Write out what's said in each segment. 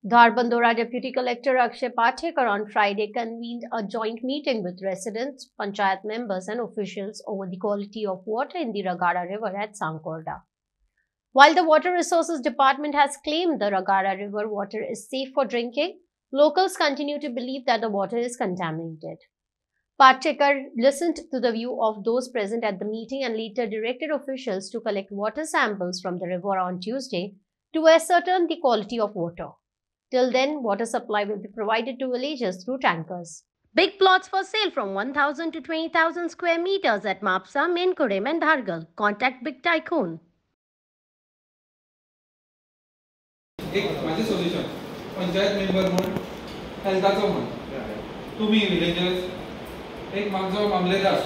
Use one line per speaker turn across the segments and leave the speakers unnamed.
Dharbandora Deputy Collector Akshay Pathekar on Friday convened a joint meeting with residents, panchayat members and officials over the quality of water in the Ragara River at Sankorda. While the Water Resources Department has claimed the Ragara River water is safe for drinking, locals continue to believe that the water is contaminated. Pathekar listened to the view of those present at the meeting and later directed officials to collect water samples from the river on Tuesday to ascertain the quality of water. Till then, water supply will be provided to villagers through tankers. Big plots for sale from 1,000 to 20,000 square meters at Mapsa, Menkurem and Dhargal. Contact Big Tycoon.
माझे solution panchayat member म्हणून हेल्थाचो म्हण तुम्ही villagers एक माझो मामलेदार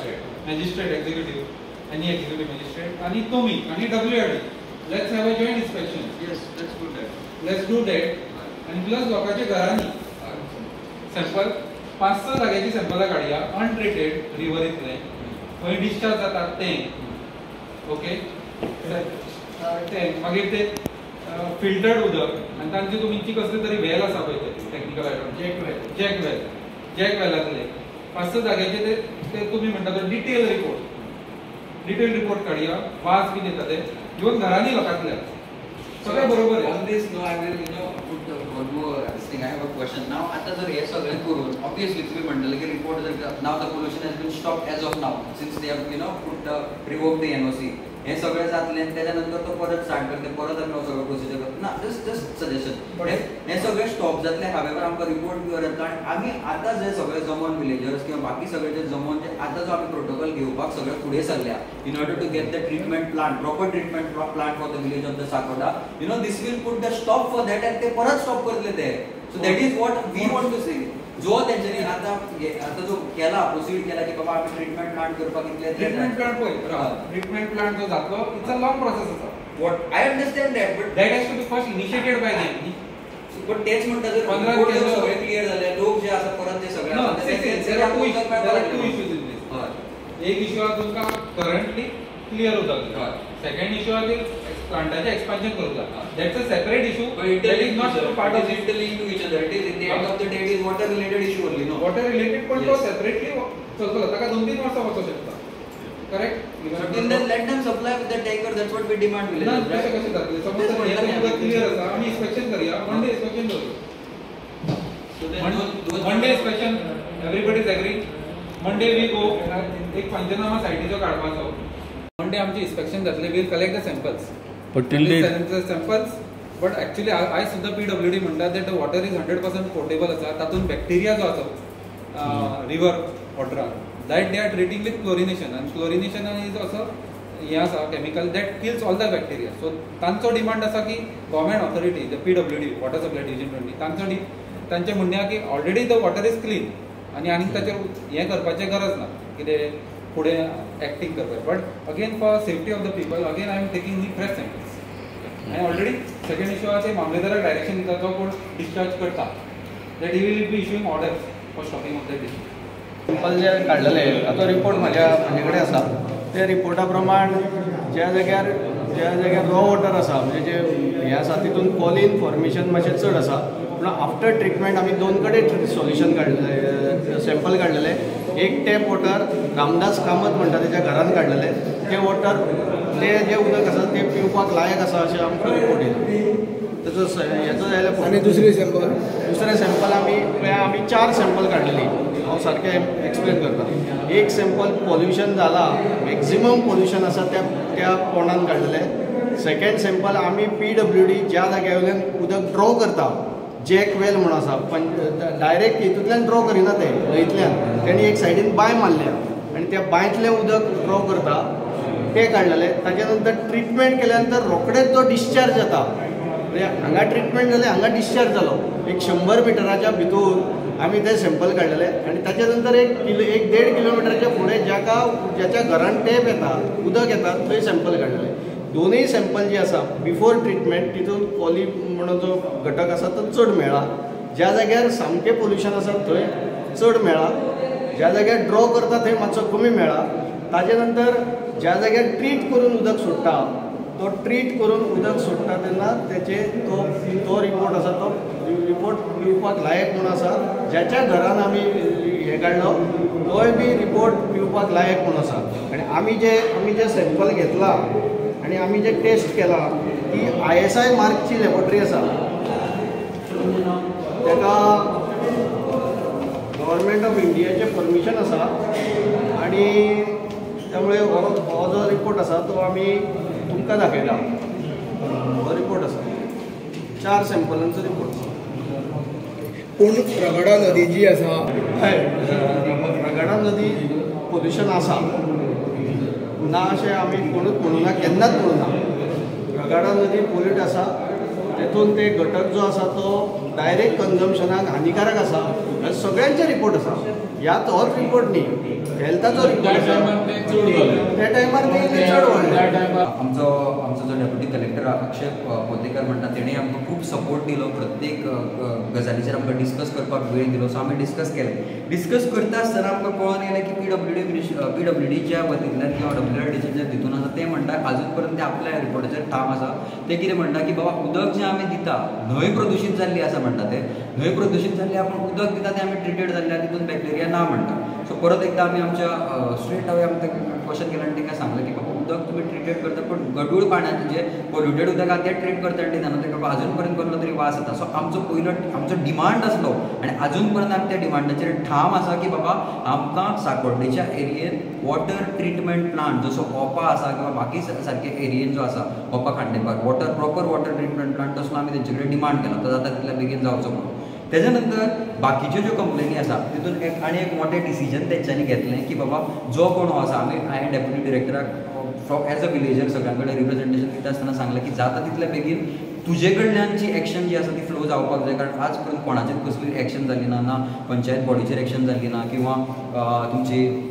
magistrate executive आणि executive magistrate आणि तुम्ही आणि WRD let's have a joint inspection let's do that आणि प्लस लोकांच्या घरांनी सॅम्पल 5-6 जाग्याची सॅम्पलां काडया अनट्रिटेड रिव्हरींतले खंय डिस्चार्ज जातात ते ओके ते मागीर ते फिल्टर्ड उदक आणि तांची तुमची कसली तरी वेल आसा पळय ते टेक्निकल आयटम जॅक वेलातले 5-6 जाग्याचे ते तुम्ही म्हणटा तो डिटेल रिपोर्ट काडया वास कितें येता ते इवन घरांनी लोकांतल्या सगळें बरोबर आहे.
On this, no, I will, put one more thing. I have a question. Now, आता जर हे सगळें करून, obviously तुम्ही म्हणले की report जर now the pollution has been stopped as of now since they have put revoked the NOC. हे सगळं जातले आणि त्याच्यानंतर तो परत स्टार्ट करते परत आम्ही सगळं प्रोसिजर करतो ना जस्ट सजेशन हे सगळे स्टॉप जातले हावेवर आमकां रिपोर्ट घेवन येता आणि आम्ही आता जे सगळे जमोन विलेजर्स किंवा बाकी सगळे जे जमोन जे आता जो आम्ही प्रोटोकॉल घेवपाक सगळे फुडें सरल्या in order to get the treatment plant proper treatment plant for the village of the Sakoda this will put the stop for that आणि ते परत स्टॉप करतले ते so that is what we want to say जो त्यांच्यानी आता जो केला प्रोसीड केला की बाबा आम्ही ट्रीटमेंट प्लांट करपाक इतले
ट्रीटमेंट प्लांट पळय ट्रीटमेंट प्लांट जो जातलो इट्स अ लॉंग प्रोसेस आसा
what I understand that but
that has to be first initiated by them
पण तेच म्हणतात जर 15 दिवस सगळे क्लियर झाले लोक जे असं परत ते सगळे
एक इश्यू आहे तुमका करंटली क्लियर होता सेकंड इश्यू आहे प्लांटाचे एक्सपान्शन करूचा that's a separate issue
that is not part of it linked to each other. It is in the end of the day it is water related issue only, no?
Water related पण तो separately चलतो ताका 2-3 वर्षा वचू शकता correct
Till then let them supply with the tanker. That's what we demand.
कसे जातले समज हे clear आसा आम्ही इन्स्पेक्शन करूया वन डे इन्स्पेक्शन करूया one day inspection everybody is agree Monday we go एक पंचनामा सायटीचो काढपाचो मंडे आमची इन्स्पेक्शन जातले will collect the samples
But till date
samples, but actually I सुद्धा PWD म्हणतात that the water is 100% potable आसा तातून बॅक्टेरिया जो आसा river वॉटरान that they are treating with chlorination and chlorination is also हे आसा chemical that kills all the bacteria. So तांचो demand आसा की government authority the PWD water supply division 20 तांचे म्हणणे की already the water is clean आणि आनीक ताचेर हे करपाची गरज ना कितें फुडें एक्टिंग करपाक but again for safety of the people again I am taking the fresh samples आनी ऑलरेडी सेकंड इश्यू आसा ते मामलेदाराक डायरेक्शन दिता जो कोण डिस्चार्ज करता that he will be issuing orders for stopping of that issue
sample जे काडलेले तो report म्हजे कडेन आसा त्या रिपोर्टा प्रमाण ज्या जाग्यार रॉ वॉटर आसा म्हणजे जे हे आसा तितून कॉलीन फॉर्मेशन मातशें चड आसा पूण आफ्टर ट्रिटमेंट आमी 2 कडेन सोल्युशन काडलेले सॅम्पल काडलेले एक टॅप वॉटर रामदास कामत म्हणटा तेच्या घरान काडलेले ते वॉटर ते जे उदक आसा ते पिवपाक लायक आसा अशें आमकां रिपोर्ट येयलो तेजो हेचो जाल्यार
आणि दुसरे सॅम्पल
आमी 4 सॅम्पल काडलेली हांव सारकें एक्सप्लेन करता एक सॅम्पल पॉल्युशन जाला मॅक्झिमम पॉल्युशन आसा त्या पोंडान काडलेले सेकंड सॅम्पल आमी PWD ज्या जाग्या वयल्यान उदक ड्रॉ करता जॅक वेल म्हणून आसा पण डायरेक्ट हितूंतल्यान ड्रॉ करिना ते न्हंयतल्यान तेणी एक सायडीन बांय मारल्या आनी त्या बांयतलें उदक ड्रॉ करता ते काडलेले ताचे नंतर ट्रिटमेंट केल्या नंतर रोखडेच तो डिस्चार्ज जाता म्हणजे हांगा ट्रिटमेंट जालें हांगा डिस्चार्ज जालो एक 100 मिटराच्या भितर आमी ते सॅम्पल काडलेले आनी ताचे नंतर एक 1.5 किलोमिटराच्या फुडें ज्याच्या घरान टॅप येता उदक येता थंय सॅम्पल काडलेले दोनूय सॅम्पल जे आसा बिफोर ट्रिटमेंट तितून कॉली म्हणून जो घटक आसा तो चड मेळ्ळा ज्या जाग्यार सामकें पोल्युशन आसा थंय चड मेळ्ळा ज्या जाग्यार ड्रॉ करता थंय मातसो कमी मेळ्ळा ताजे नंतर ज्या जाग्यार ट्रीट करून उदक सोडटा तो ट्रीट करून उदक सोडटा तेन्ना तेचे तो रिपोर्ट आसा तो पिवपाक लायक म्हूण आसा. ज्याच्या घरान आमी हे काडलो तोय बी रिपोर्ट पिवपाक लायक म्हूण आसा. आनी आमी जे सॅम्पल घेतला आनी आमी जे टेस्ट केला ती ISI मार्कची लॅबॉरेटरी आसा. ताका गव्हर्मेंट ऑफ इंडियाचें परमिशन आसा आनी त्यामुळे हो जो रिपोर्ट आसा तो आमी तुमकां दाखयला. हो रिपोर्ट आसा 4 सॅम्पलांचो रिपोर्ट आसा.
पूण रगडा नदी जी आसा
हय रगडा नदी पोल्युशन आसा ना अशें आमी कोणूच म्हणूना, केन्नाच म्हणूना. रगडा नदी पोल्यूट आसा. तेतून ते घटक जो आसा तो डायरेक्ट कन्जम्पशनाक हानिकारक आसा. सगळ्यांचे रिपोर्ट आसा. ह्याच होच रिपोर्ट न्ही, हेल्थाचो रिपोर्ट आसा. त्या टायमार ते चड व्हडलें.
आमचो जो डेप्युटी कलेक्टर अक्षय पोतेकर म्हणटा तेणें आमकां खूब सपोर्ट दिलो. प्रत्येक गजालीचेर आमकां डिस्कस करपाक वेळ दिलो. सो आमी डिस्कस केलें. डिस्कस करता आसतना आमकां कळोन येलें की PWDच्या वतींतल्यान किंवा WRDचे जे हितून आसा ते म्हणटा आजून पर्यंत ते आपल्या रिपोर्टाचेर ठाम आसा. ते कितें म्हणटा की बाबा उदक जें आमी दिता न्हंय प्रदुशीत जाल्ली आसा म्हणटा ते. न्हंय प्रदुशीत जाल्ली आपूण उदक दिता तें आमी ट्रिटेड जाल्ल्या तितून बॅक्टेरिया ना म्हणटा. सो परत एकदां आमी आमच्या स्ट्रेट अवे आमी क्वेश्चन केलें आनी ताका सांगलें की बाबा उदक तुमी ट्रिटेड करता पूण गडूळ पाण्याचें जे पोल्युटेड उदक आसा तें ट्रीट करता आनी तेन्ना ताका आजून पर्यंत कसलो तरी वास येता. सो आमचो डिमांड आसलो आनी आजून पर्यंत आमी त्या डिमांडाचेर ठाम आसा की बाबा आमकां सांकवाळेच्या एरियेन वॉटर ट्रिटमेंट प्लांट जसो ओपा आसा किंवा बाकी सारके एरियेन जो आसा ओपा Khandepar proper water treatment plant तसलो आमी तेंचे कडेन डिमांड केला. तो जाता तितल्या बेगीन जावचो म्हणून. तेज्या नंतर बाकीच्यो ज्यो कंप्लेनी आसा तितून आनी एक मोठें डिसिजन तेंच्यांनी घेतलें की बाबा जो कोण हो आसा हांवें डेप्युटी डिरेक्टराक एज अ विलेजर सगळ्यां कडेन रिप्रेझेंटेशन दिता आसतना सांगलें की जाता तितल्या बेगीन तुजे कडल्यान जी एक्शन जी आसा ती फ्लो जावपाक जाय. कारण आज पर्यंत कोणाचीच कसली एक्शन जाली ना पंचायत बॉडीचेर एक्शन जाल्ली ना किंवा तुमची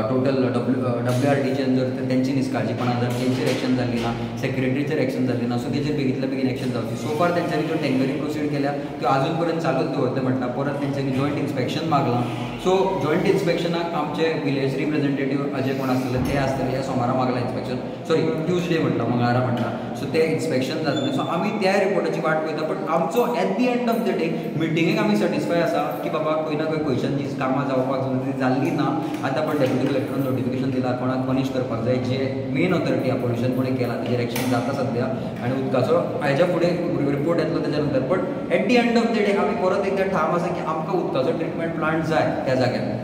टोटल WRDचेर जर तेंची निश्काळजीपणा जर तेंचेर एक्शन जाल्ली ना, सेक्रेटरीचेर एक्शन जाल्ली ना. सो तेचेर बेगींतल्या बेगीन एक्शन जावची. सो फार तेंच्यांनी ज्यो टेंडरी प्रोसीड केल्या त्यो आजून पर्यंत चालूच दवरता म्हणटा. परत तेंच्यांनी जॉयंट इन्स्पेक्शन मागलां. सो जॉयंट इन्स्पेक्शनाक आमचे विलेज रिप्रेझेंटेटीव अजे कोण आसलेले ते आसतले. ह्या सोमारा मागला इन्स्पेक्शन, सॉरी ट्युजडे म्हणटा, मंगळारा म्हणटा. सो ते इन्स्पेक्शन जातलें. सो आमी त्या रिपोर्टाची वाट पळयता. बट आमचो at the end of the day मिटिंगेक आमी सॅटिस्फाय आसा की बाबा खंय ना खंय खंयच्यान जी कामां जावपाक जाय ती जाल्ली ना. आतां पण डेप्युटी कलेक्टरान नोटिफिकेशन दिला कोणाक पनीश करपाक जाय. जे मेन ऑथॉरिटी हा पोल्युशन कोणी केला तेजेर एक्शन जाता सध्या आनी उदकाचो हाज्या फुडें रिपोर्ट येतलो तेज्या नंतर. But at the end of the day आमी परत एकदा ठाम आसा की आमकां उदकाचो ट्रिटमेंट प्लांट जाय त्या जाग्यार.